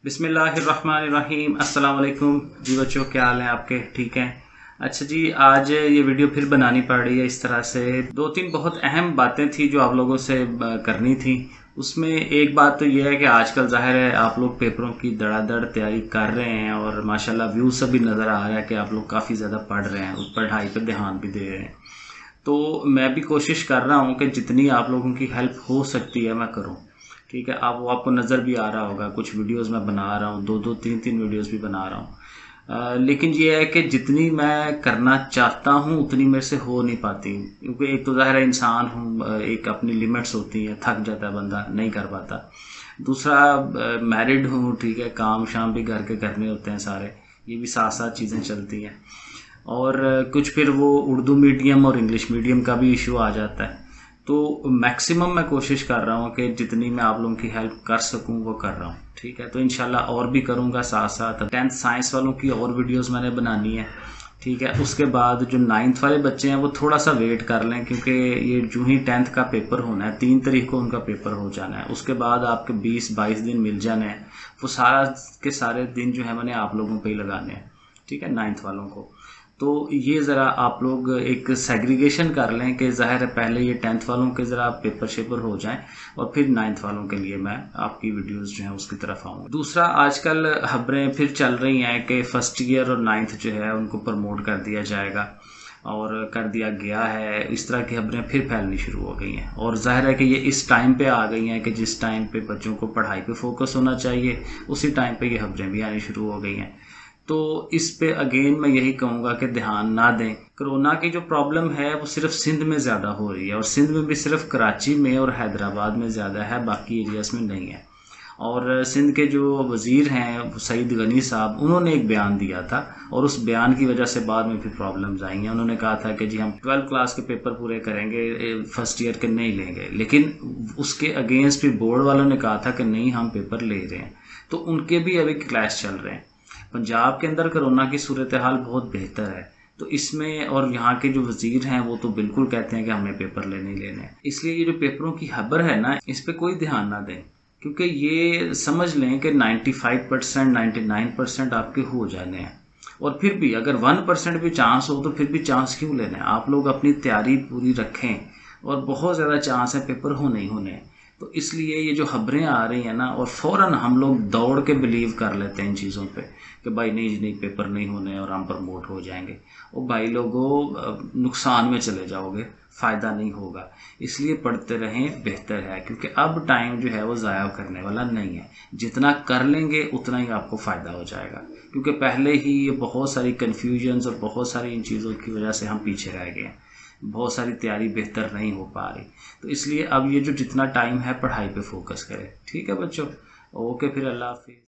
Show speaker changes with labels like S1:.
S1: बिस्मिल्लाहिर्रहमानिर्रहीम। अस्सलाम वालेकुम जी बच्चों, क्या हाल है आपके? ठीक हैं? अच्छा जी, आज ये वीडियो फिर बनानी पड़ रही है इस तरह से। दो तीन बहुत अहम बातें थी जो आप लोगों से करनी थी। उसमें एक बात तो ये है कि आजकल ज़ाहिर है आप लोग पेपरों की धड़ाधड़ तैयारी कर रहे हैं और माशाल्लाह व्यू से भी नज़र आ रहा है कि आप लोग काफ़ी ज़्यादा पढ़ रहे हैं, उस पढ़ाई पर ध्यान भी दे रहे हैं। तो मैं भी कोशिश कर रहा हूँ कि जितनी आप लोगों की हेल्प हो सकती है मैं करूँ। ठीक है, अब वो आपको नज़र भी आ रहा होगा, कुछ वीडियोस मैं बना रहा हूँ, दो तीन वीडियोस भी बना रहा हूँ। लेकिन ये है कि जितनी मैं करना चाहता हूँ उतनी मेरे से हो नहीं पाती, क्योंकि एक तो ज़ाहिर है इंसान हूँ, एक अपनी लिमिट्स होती है, थक जाता है बंदा, नहीं कर पाता। दूसरा मैरिड हूँ, ठीक है, काम शाम भी घर के करने होते हैं सारे, ये भी साथ साथ चीज़ें चलती हैं। और कुछ फिर वो उर्दू मीडियम और इंग्लिश मीडियम का भी इशू आ जाता है। तो मैक्सिमम मैं कोशिश कर रहा हूँ कि जितनी मैं आप लोगों की हेल्प कर सकूँ वो कर रहा हूँ। ठीक है, तो इंशाल्लाह और भी करूँगा। साथ साथ 10th साइंस वालों की और वीडियोस मैंने बनानी है। ठीक है, उसके बाद जो 9th वाले बच्चे हैं वो थोड़ा सा वेट कर लें, क्योंकि ये जो ही 10th का पेपर होना है, 3 तारीख को उनका पेपर हो जाना है। उसके बाद आपके 20-22 दिन मिल जाने हैं, वो सारा के सारे दिन जो है मैंने आप लोगों पर ही लगाने हैं। ठीक है, 9th वालों को। तो ये ज़रा आप लोग एक सेग्रीगेशन कर लें कि ज़ाहिर है पहले ये 10th वालों के ज़रा पेपर शेपर हो जाएं और फिर 9th वालों के लिए मैं आपकी वीडियोस जो हैं उसकी तरफ आऊँगा। दूसरा, आजकल खबरें फिर चल रही हैं कि फर्स्ट ईयर और 9th जो है उनको प्रमोट कर दिया जाएगा और कर दिया गया है। इस तरह की खबरें फिर फैलनी शुरू हो गई हैं और ज़ाहिर है कि ये इस टाइम पे आ गई हैं कि जिस टाइम पे बच्चों को पढ़ाई पे फोकस होना चाहिए उसी टाइम पे ये खबरें भी आनी शुरू हो गई हैं। तो इस पे अगेन मैं यही कहूँगा कि ध्यान ना दें। कोरोना की जो प्रॉब्लम है वो सिर्फ सिंध में ज़्यादा हो रही है, और सिंध में भी सिर्फ कराची में और हैदराबाद में ज़्यादा है, बाकी एरियाज़ में नहीं है। और सिंध के जो वज़ीर हैं सईद गनी साहब, उन्होंने एक बयान दिया था और उस बयान की वजह से बाद में फिर प्रॉब्लम्स आई हैं। उन्होंने कहा था कि जी हम 12th क्लास के पेपर पूरे करेंगे, फर्स्ट ईयर के नहीं लेंगे, लेकिन उसके अगेंस्ट भी बोर्ड वालों ने कहा था कि नहीं हम पेपर ले रहे हैं। तो उनके भी अभी क्लास चल रहे हैं। पंजाब के अंदर कोरोना की सूरत हाल बहुत बेहतर है, तो इसमें और यहाँ के जो वज़ीर हैं वो तो बिल्कुल कहते हैं कि हमें पेपर लेने ही लेने हैं। इसलिए ये जो पेपरों की खबर है ना, इस पे कोई ध्यान ना दें, क्योंकि ये समझ लें कि 95% 99% आपके हो जाने हैं। और फिर भी अगर 1% भी चांस हो तो फिर भी चांस क्यों लेना है? आप लोग अपनी तैयारी पूरी रखें और बहुत ज़्यादा चांस है पेपर होने ही होने। तो इसलिए ये जो खबरें आ रही हैं ना, और फ़ौरन हम लोग दौड़ के बिलीव कर लेते हैं इन चीज़ों पे कि भाई नहीं पेपर नहीं होने और हम प्रमोट हो जाएंगे। और भाई लोगों, नुकसान में चले जाओगे, फ़ायदा नहीं होगा। इसलिए पढ़ते रहें, बेहतर है, क्योंकि अब टाइम जो है वो ज़ाया करने वाला नहीं है। जितना कर लेंगे उतना ही आपको फ़ायदा हो जाएगा, क्योंकि पहले ही ये बहुत सारी कन्फ्यूजन्स और बहुत सारी इन चीज़ों की वजह से हम पीछे रह गए हैं, बहुत सारी तैयारी बेहतर नहीं हो पा रही। तो इसलिए अब ये जो जितना टाइम है पढ़ाई पे फोकस करें। ठीक है बच्चों, ओके, फिर अल्लाह हाफिज़।